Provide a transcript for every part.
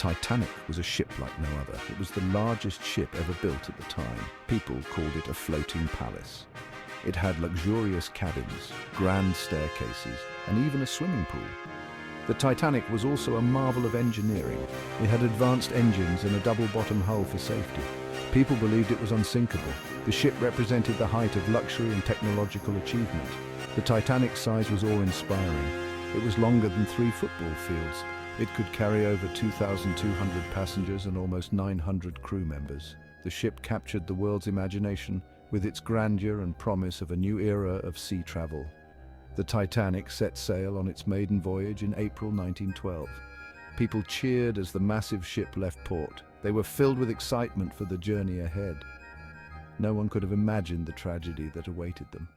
Titanic was a ship like no other. It was the largest ship ever built at the time. People called it a floating palace. It had luxurious cabins, grand staircases, and even a swimming pool. The Titanic was also a marvel of engineering. It had advanced engines and a double-bottom hull for safety. People believed it was unsinkable. The ship represented the height of luxury and technological achievement. The Titanic's size was awe-inspiring. It was longer than 3 football fields. It could carry over 2,200 passengers and almost 900 crew members. The ship captured the world's imagination with its grandeur and promise of a new era of sea travel. The Titanic set sail on its maiden voyage in April 1912. People cheered as the massive ship left port. They were filled with excitement for the journey ahead. No one could have imagined the tragedy that awaited them.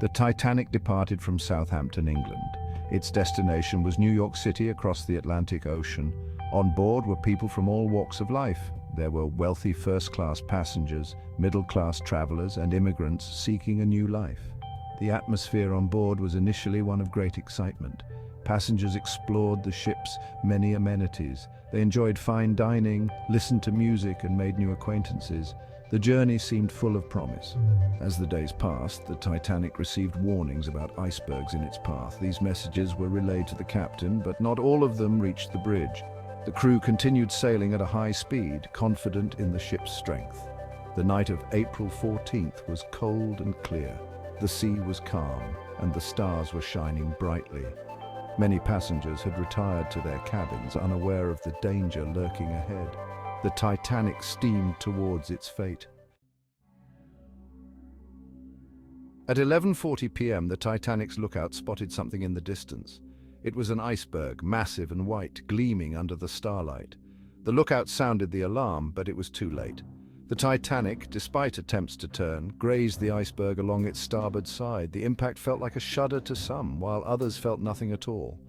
The Titanic departed from Southampton, England. Its destination was New York City across the Atlantic Ocean. On board were people from all walks of life. There were wealthy first-class passengers, middle-class travelers, and immigrants seeking a new life. The atmosphere on board was initially one of great excitement. Passengers explored the ship's many amenities. They enjoyed fine dining, listened to music, and made new acquaintances. The journey seemed full of promise. As the days passed, the Titanic received warnings about icebergs in its path. These messages were relayed to the captain, but not all of them reached the bridge. The crew continued sailing at a high speed, confident in the ship's strength. The night of April 14th was cold and clear. The sea was calm, and the stars were shining brightly. Many passengers had retired to their cabins, unaware of the danger lurking ahead. The Titanic steamed towards its fate. At 11:40 p.m., the Titanic's lookout spotted something in the distance. It was an iceberg, massive and white, gleaming under the starlight. The lookout sounded the alarm, but it was too late. The Titanic, despite attempts to turn, grazed the iceberg along its starboard side. The impact felt like a shudder to some, while others felt nothing at all.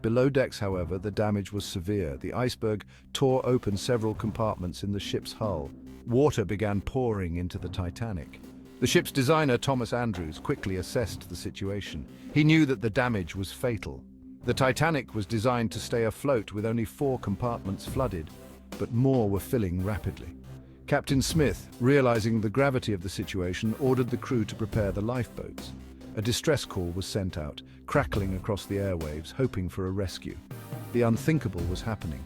Below decks, however, the damage was severe. The iceberg tore open several compartments in the ship's hull. Water began pouring into the Titanic. The ship's designer, Thomas Andrews, quickly assessed the situation. He knew that the damage was fatal. The Titanic was designed to stay afloat with only 4 compartments flooded, but more were filling rapidly. Captain Smith, realizing the gravity of the situation, ordered the crew to prepare the lifeboats. A distress call was sent out, crackling across the airwaves, hoping for a rescue. The unthinkable was happening.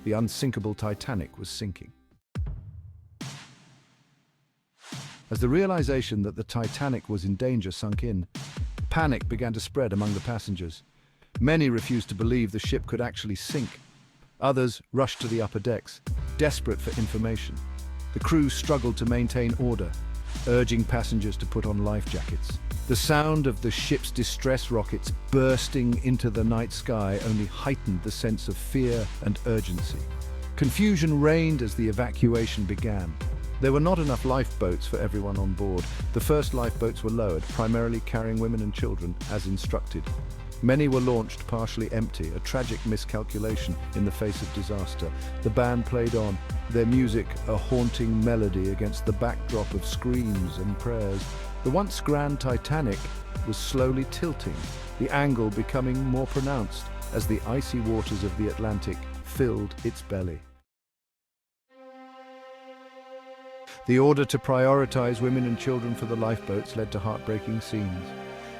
The unsinkable Titanic was sinking. As the realization that the Titanic was in danger sunk in, panic began to spread among the passengers. Many refused to believe the ship could actually sink. Others rushed to the upper decks, desperate for information. The crew struggled to maintain order, urging passengers to put on life jackets. The sound of the ship's distress rockets bursting into the night sky only heightened the sense of fear and urgency. Confusion reigned as the evacuation began. There were not enough lifeboats for everyone on board. The first lifeboats were lowered, primarily carrying women and children, as instructed. Many were launched partially empty, a tragic miscalculation in the face of disaster. The band played on, their music a haunting melody against the backdrop of screams and prayers. The once grand Titanic was slowly tilting, the angle becoming more pronounced as the icy waters of the Atlantic filled its belly. The order to prioritize women and children for the lifeboats led to heartbreaking scenes.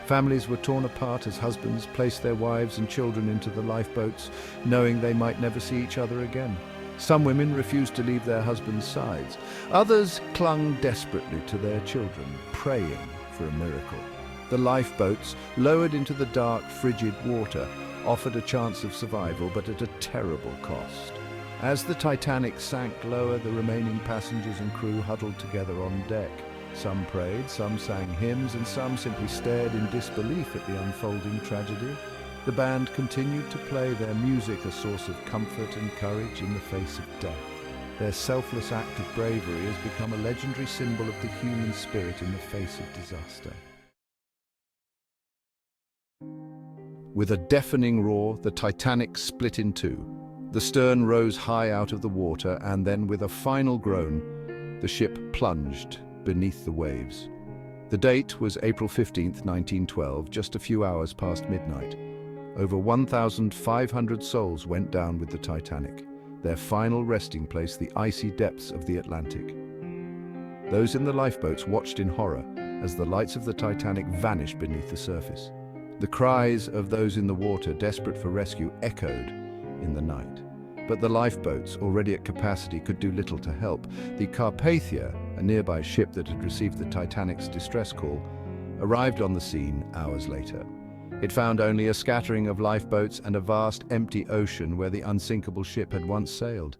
Families were torn apart as husbands placed their wives and children into the lifeboats, knowing they might never see each other again. Some women refused to leave their husbands' sides. Others clung desperately to their children, praying for a miracle. The lifeboats, lowered into the dark, frigid water, offered a chance of survival, but at a terrible cost. As the Titanic sank lower, the remaining passengers and crew huddled together on deck. Some prayed, some sang hymns, and some simply stared in disbelief at the unfolding tragedy. The band continued to play their music, a source of comfort and courage in the face of death. Their selfless act of bravery has become a legendary symbol of the human spirit in the face of disaster. With a deafening roar, the Titanic split in two. The stern rose high out of the water, and then with a final groan, the ship plunged beneath the waves. The date was April 15th, 1912, just a few hours past midnight. Over 1,500 souls went down with the Titanic, their final resting place the icy depths of the Atlantic. Those in the lifeboats watched in horror as the lights of the Titanic vanished beneath the surface. The cries of those in the water, desperate for rescue, echoed in the night. But the lifeboats, already at capacity, could do little to help. The Carpathia, a nearby ship that had received the Titanic's distress call, arrived on the scene hours later. It found only a scattering of lifeboats and a vast, empty ocean where the unsinkable ship had once sailed.